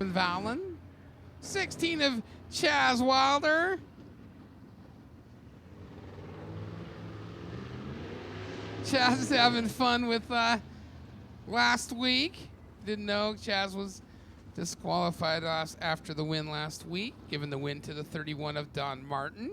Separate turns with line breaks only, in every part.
Valen. 16 of Chaz Wilder. Chaz is having fun with last week. Didn't know Chaz was disqualified after the win last week, giving the win to the 31 of Don Martin.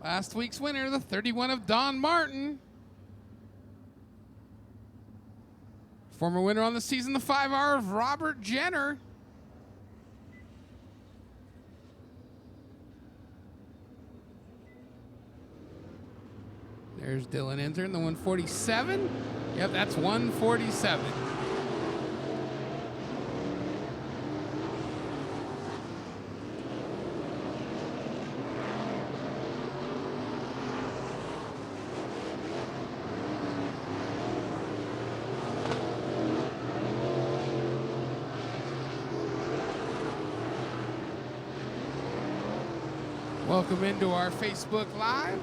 Last week's winner, the 31 of Don Martin. Former winner on the season, the 5R of Robert Jenner. There's Dylan entering the 147. Yep, that's 147. Welcome into our Facebook Live.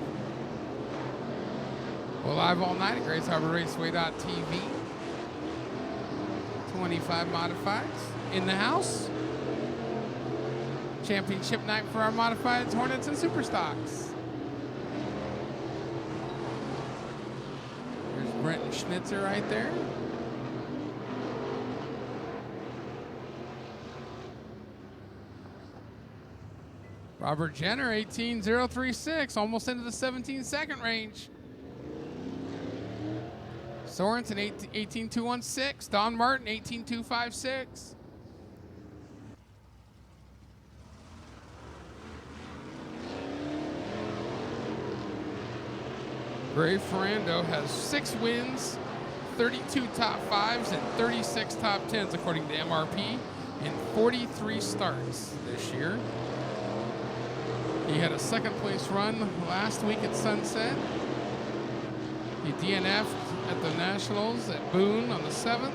We're live all night at GraceHarborRaceway.tv. 25 modifieds in the house. Championship night for our modifieds, Hornets, and Superstocks. There's Brenton Schnitzer right there. Robert Jenner, 18.036, almost into the 17-second range. Sorensen, 18.216. Don Martin, 18.256. Gray Ferrando has 6 wins, 32 top 5s, and 36 top 10s, according to MRP, in 43 starts this year. He had a second place run last week at Sunset. He DNF'd at the Nationals at Boone on the 7th.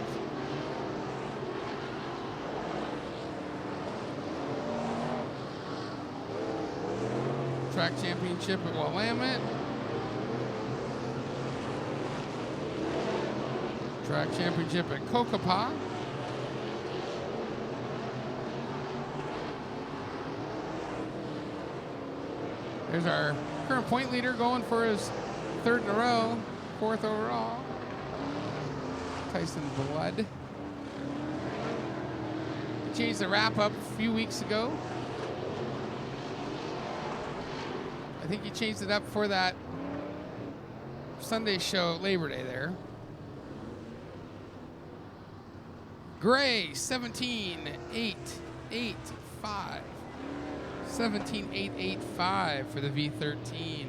Track championship at Willamette. Track championship at Kokopah. There's our current point leader going for his 3rd in a row, 4th overall. Tyson Blood. He changed the wrap up a few weeks ago. I think he changed it up for that Sunday show, Labor Day there. Gray, 17.885. 17.885 for the V13.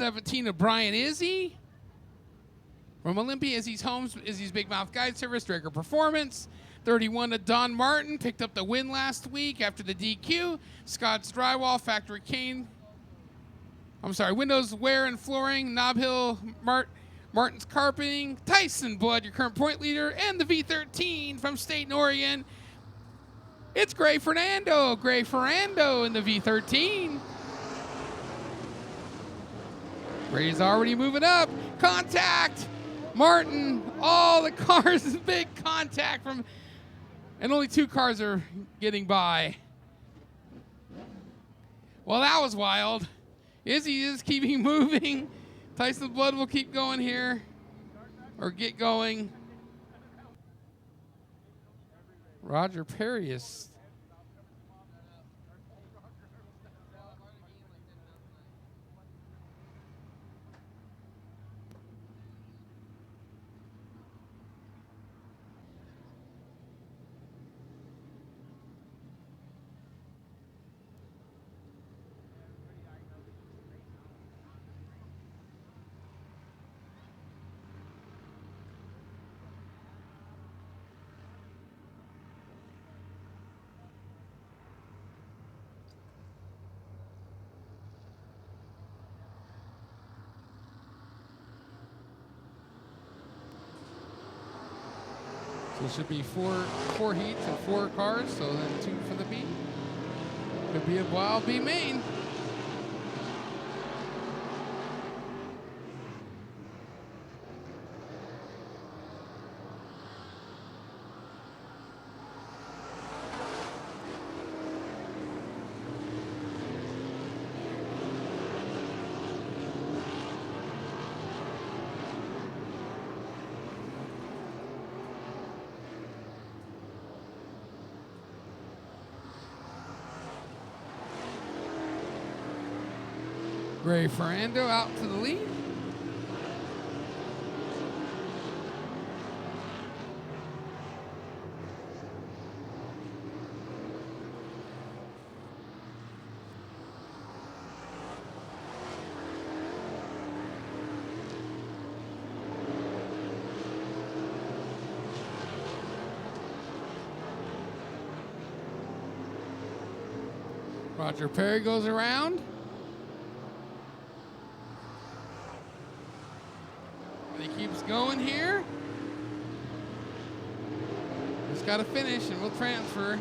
17 of Brian Izzy. From Olympia, Izzy's Homes, Izzy's Big Mouth Guide Service, Drager Performance. 31 to Don Martin, picked up the win last week after the DQ. Scott's Drywall, Factory Cane. Windows, Wear, and Flooring. Nob Hill, Martin's Carpeting. Tyson Blood, your current point leader. And the V13 from State and Oregon. It's Gray Fernando. Gray Fernando in the V13. Gray's already moving up. Contact. Martin. All the cars, big contact from... And only 2 cars are getting by. Well, that was wild. Izzy is keeping moving. Tyson Blood will keep going here. Or get going. Roger Perry is... So it should be four heats and 4 cars, so then 2 for the B. Could be a wild B main. Gray Ferrando out to the lead. Roger Perry goes around. He keeps going here. Just got to finish and we'll transfer.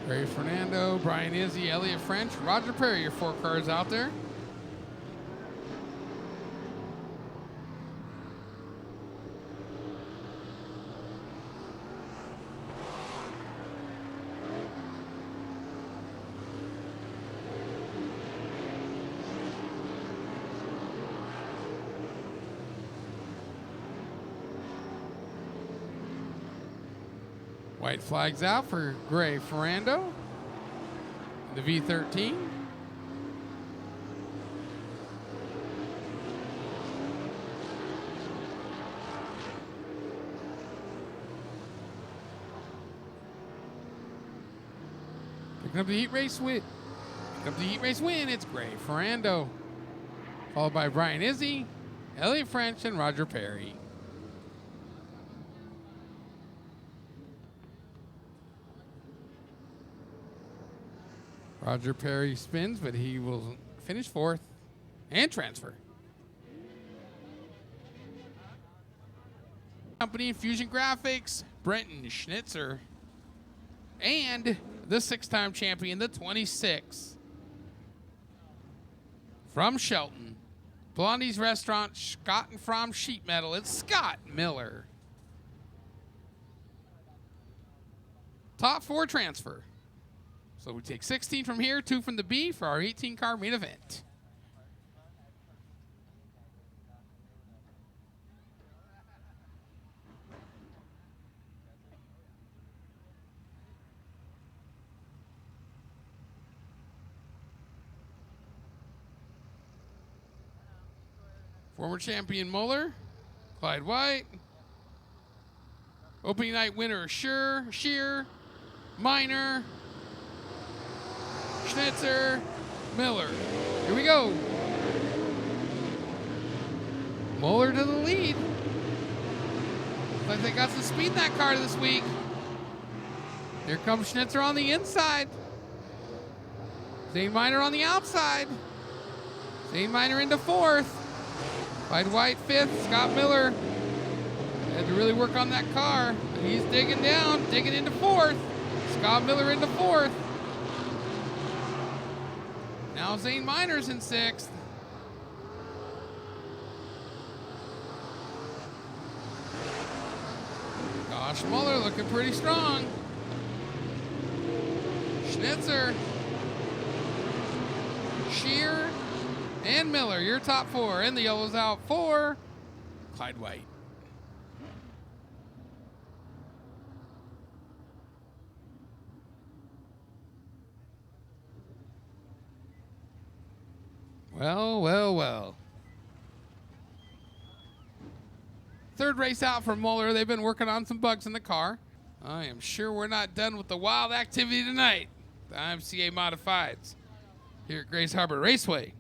Ray Fernando, Brian Izzy, Elliott French, Roger Perry, your 4 cars out there. White flags out for Gray Ferrando, the V13. Picking up the heat race win. Picking up the heat race win. It's Gray Ferrando, followed by Brian Izzy, Elliott French, and Roger Perry. Roger Perry spins, but he will finish 4th and transfer. Company Fusion Graphics, Brenton Schnitzer, and the 6-time champion, the 26, from Shelton, Blondie's Restaurant, Scott and From Sheet Metal. It's Scott Miller. Top 4 transfer. So we take 16 from here, 2 from the B for our 18-car main event. Former champion Muller, Clyde White. Opening night winner Shear, Minor, Schnitzer, Miller. Here we go. Muller to the lead. Looks like they got some speed in that car this week. Here comes Schnitzer on the inside. Zane Minor on the outside. Zane Minor into fourth. Clyde White fifth. Scott Miller had to really work on that car. He's digging down, digging into fourth. Scott Miller into fourth. Now Zane Minor's in sixth. Josh Muller looking pretty strong. Schnitzer, Shear, and Miller, your top four. And the yellow's out for Clyde White. Well, well, well. Third race out for Muller. They've been working on some bugs in the car. I am sure we're not done with the wild activity tonight. The IMCA Modifieds here at Grace Harbor Raceway.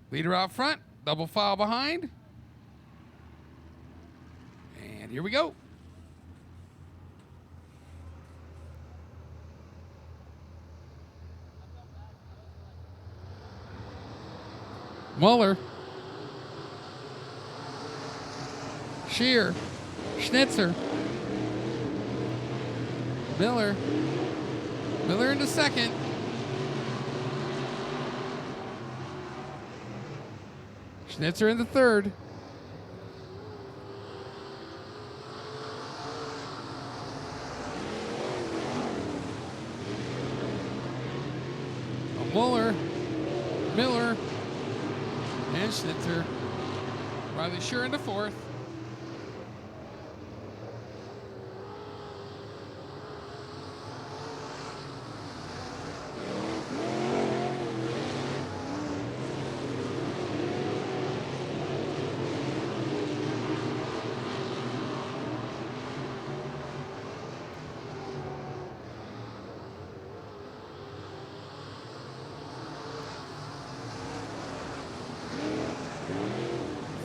Leader out front, double file behind. And here we go. Muller, Shear, Schnitzer, Miller into second. Schnitzer into third. Muller, Miller, and Schnitzer. Riley Sure into fourth.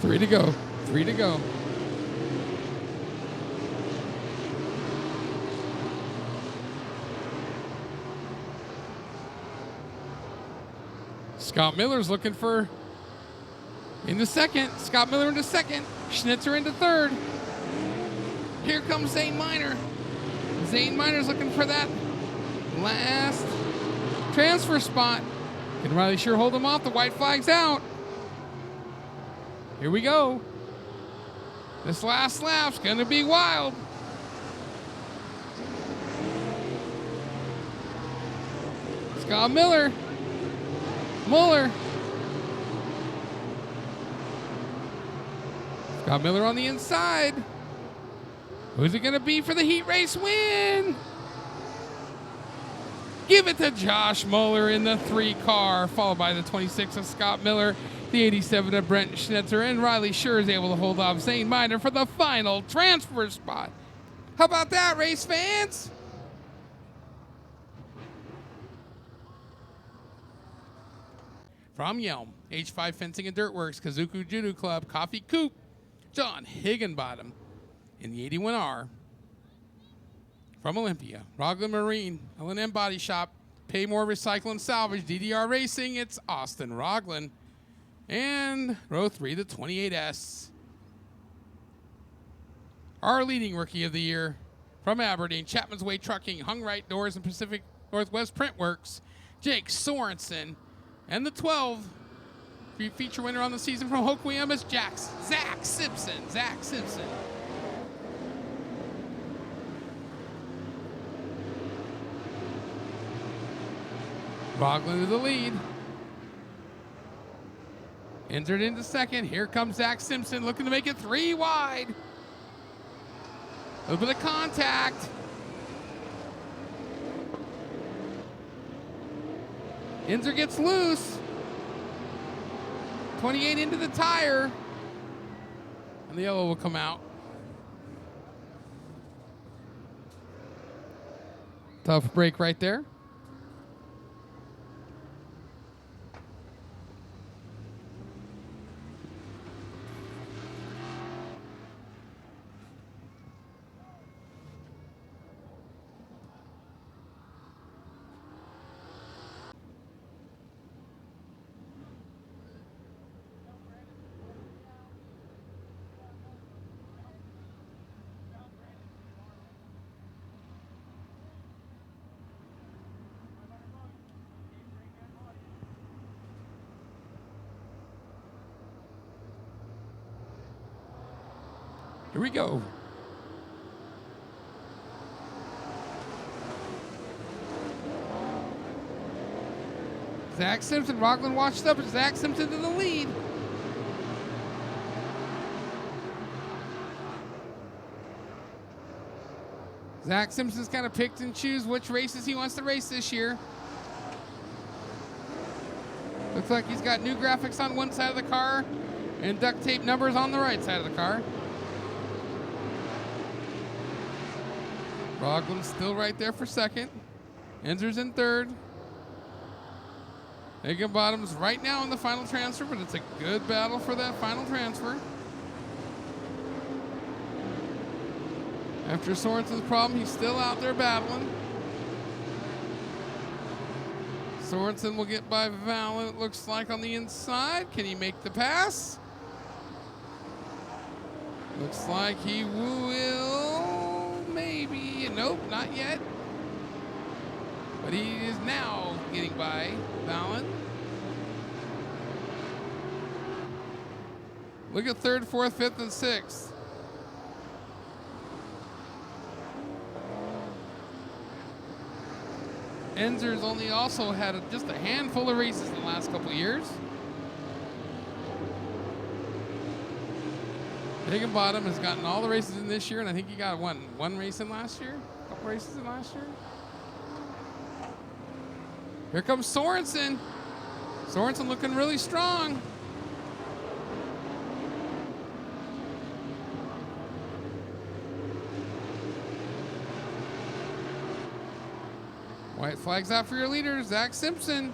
Three to go. Three to go. Scott Miller's looking for into second. Scott Miller into second. Schnitzer into third. Here comes Zane Minor. Zane Minor's looking for that last transfer spot. Can Riley Sure hold him off? The white flag's out. Here we go. This last lap's gonna be wild. Scott Miller. Muller. Scott Miller on the inside. Who's it gonna be for the heat race win? Give it to Josh Muller in the 3 car, followed by the 26 of Scott Miller. The 87 of Brent Schnitzer, and Riley Sure is able to hold off Zane Minor for the final transfer spot. How about that, race fans? From Yelm, H5 Fencing and Dirt Works, Kazuku Judo Club, Coffee Coop, John Higginbottom in the 81R. From Olympia, Rogland Marine, L&M Body Shop, Paymore Recycle and Salvage, DDR Racing, it's Austin Rogland. And row 3, the 28S. Our leading rookie of the year from Aberdeen, Chapman's Way Trucking, Hung Right Doors and Pacific Northwest Print Works, Jake Sorensen. And the 12 feature winner on the season from Hoquiam is Zach Simpson. Zach Simpson. Rogland to the lead. Entered into second. Here comes Zach Simpson looking to make it 3 wide. little bit of contact. Inzer gets loose. 28 into the tire. And the yellow will come out. Tough break right there. Here we go. Zach Simpson, Rockland washed up, and Zach Simpson in the lead. Zach Simpson's kind of picked and choose which races he wants to race this year. Looks like he's got new graphics on one side of the car and duct tape numbers on the right side of the car. Rogland's still right there for second. Enzer's in third. Higginbottom's right now in the final transfer, but it's a good battle for that final transfer. After Sorensen's problem, he's still out there battling. Sorensen will get by Valen, it looks like, on the inside. Can he make the pass? Looks like he will, maybe. Nope, not yet. But he is now getting by Valen. Look at third, fourth, fifth, and sixth. Enzer's only also had just a handful of races in the last couple of years. Higginbottom has gotten all the races in this year, and I think he got one race in last year? A couple races in last year? Here comes Sorensen. Sorensen looking really strong. White flags out for your leader, Zach Simpson.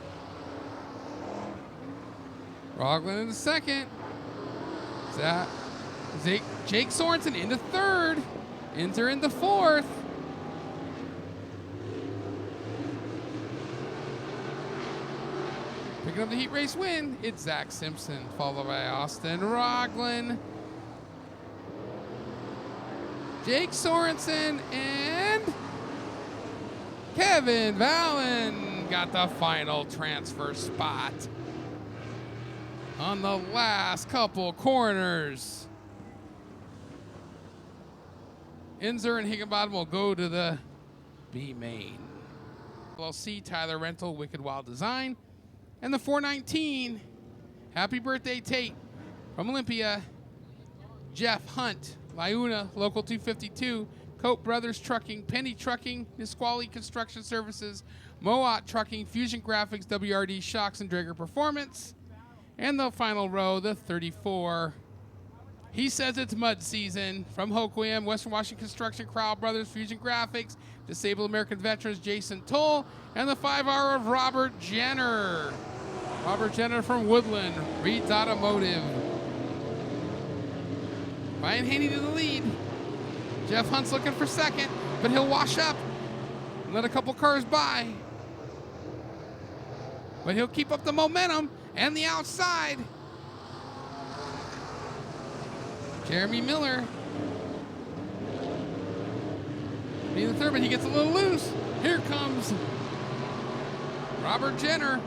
Rogland in the second. Jake Sorensen into third. Inzer into fourth. Picking up the heat race win, it's Zach Simpson, followed by Austin Rogland. Jake Sorensen and Kevin Valen got the final transfer spot on the last couple corners. Inzer and Higginbottom will go to the B main. LLC, Tyler Rental, Wicked Wild Design, and the 419. Happy birthday, Tate, from Olympia. Jeff Hunt, Liuna, Local 252. Cope Brothers Trucking, Penny Trucking, Nisqually Construction Services, Moat Trucking, Fusion Graphics, WRD Shocks and Drager Performance. And the final row, the 34. He says it's mud season. From Hoquiam, Western Washington Construction, Crowell Brothers, Fusion Graphics, Disabled American Veterans, Jason Toll, and the 5-hour of Robert Jenner. Robert Jenner from Woodland, Reed's Automotive. Ryan Haney to the lead. Jeff Hunt's looking for second, but he'll wash up and let a couple cars by. But he'll keep up the momentum and the outside. Jeremy Miller being the third, but he gets a little loose. Here comes Robert Jenner.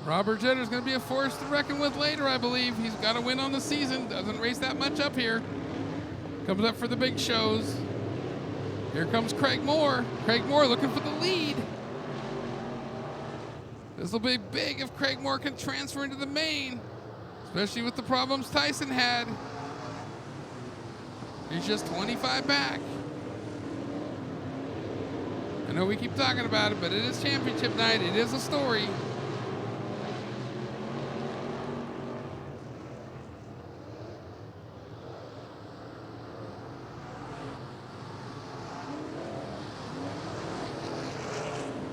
Robert Jenner's going to be a force to reckon with later, I believe. He's got a win on the season. Doesn't race that much up here. Comes up for the big shows. Here comes Craig Moore. Craig Moore looking for the lead. This will be big if Craig Moore can transfer into the main. Especially with the problems Tyson had. He's just 25 back. I know we keep talking about it, but it is championship night. It is a story.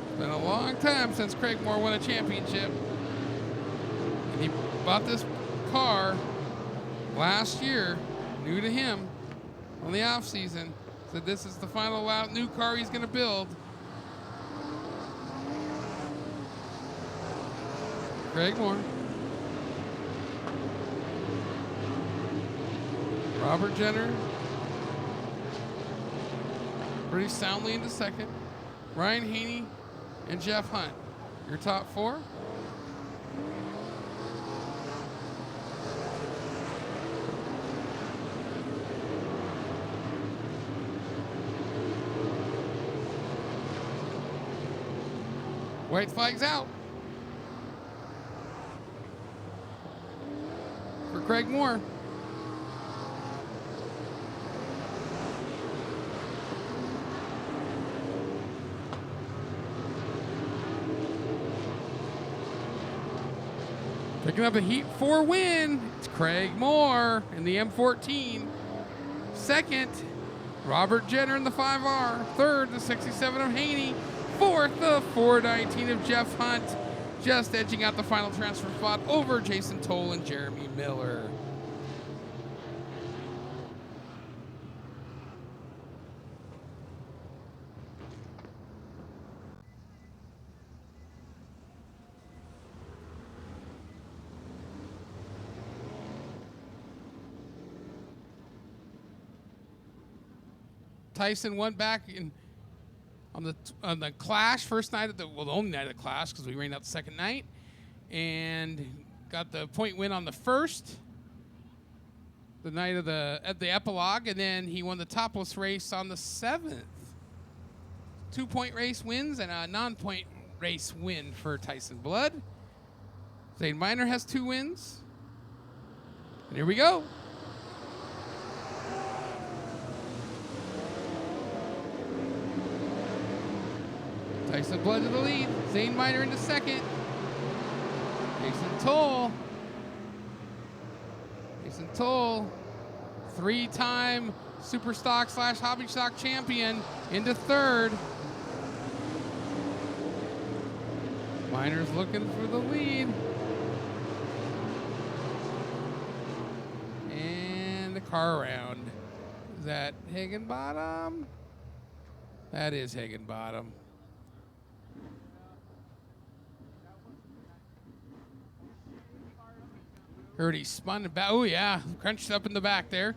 It's been a long time since Craig Moore won a championship. And he bought this car last year, new to him, on the off season. Said this is the final new car he's going to build. Craig Moore. Robert Jenner. Pretty soundly into second. Ryan Haney and Jeff Hunt. Your top four. White flag's out for Craig Moore. Picking up a Heat 4 win, it's Craig Moore in the M14. Second, Robert Jenner in the 5R. Third, the 67 of Haney. Fourth, the 419 of Jeff Hunt, just edging out the final transfer spot over Jason Toll and Jeremy Miller. Tyson went back in on the Clash, first night the only night of the Clash, because we rained out the second night, and got the point win on the first, the night of the epilogue, and then he won the topless race on the 7th. 2-point race wins and a non-point race win for Tyson Blood. Zane Miner has 2 wins. And here we go. Tyson Blood to the lead. Zane Miner into second. Jason Toll. 3-time Superstock / Hobby Stock champion into third. Miner's looking for the lead. And the car around. Is that Higginbottom? That is Higginbottom. Heard he spun back. Oh, yeah. Crunched up in the back there.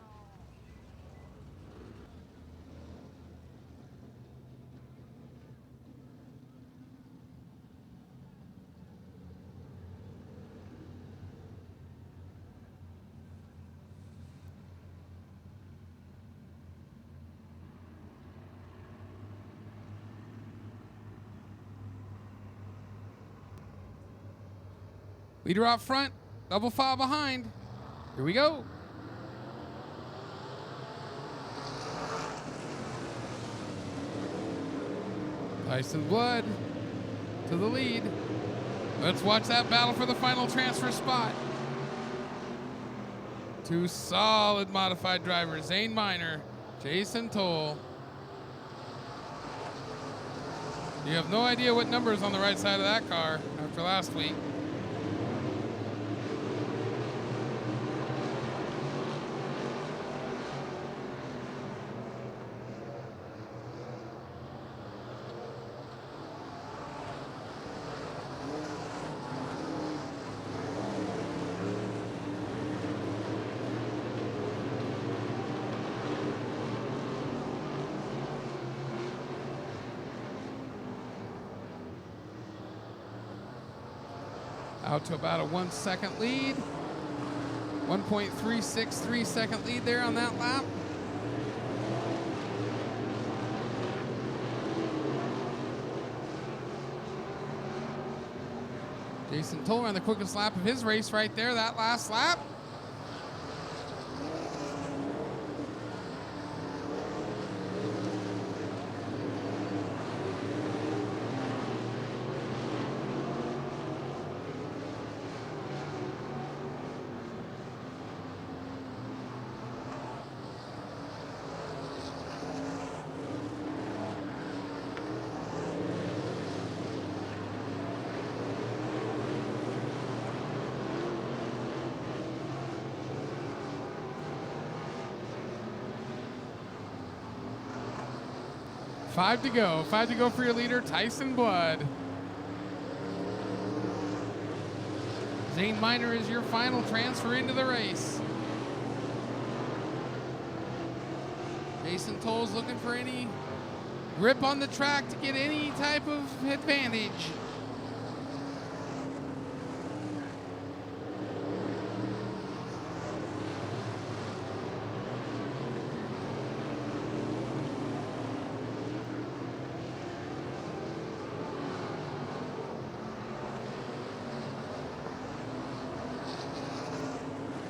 Leader out front. Double file behind. Here we go. Tyson Blood to the lead. Let's watch that battle for the final transfer spot. 2 solid modified drivers, Zane Miner, Jason Toll. You have no idea what number is on the right side of that car after last week. Out to about a 1 second lead. 1.363 second lead there on that lap. Jason Toll on the quickest lap of his race right there, that last lap. Five to go for your leader, Tyson Blood. Zane Miner is your final transfer into the race. Jason Toll's looking for any grip on the track to get any type of advantage.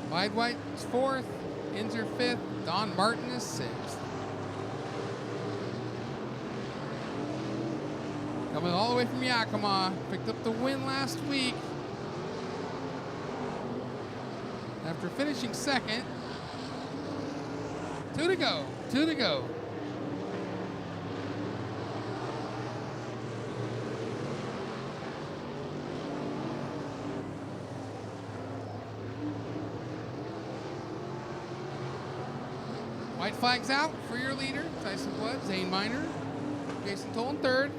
Clyde White is 4th, Inzer 5th, Don Martin is 6th. Coming all the way from Yakima, picked up the win last week. After finishing 2nd. 2 to go. White flags out for your leader, Tyson Blood, Zane Miner, Jason Toll in 3rd.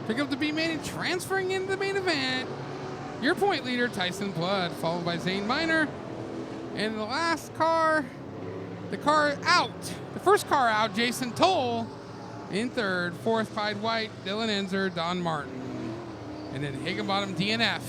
Pick up the B main and transferring into the main event. Your point leader, Tyson Blood, followed by Zane Miner. And the last car, the first car out, Jason Toll. In 3rd, 4th, Clyde White, Dylan Inzer, Don Martin. And then Higginbottom DNF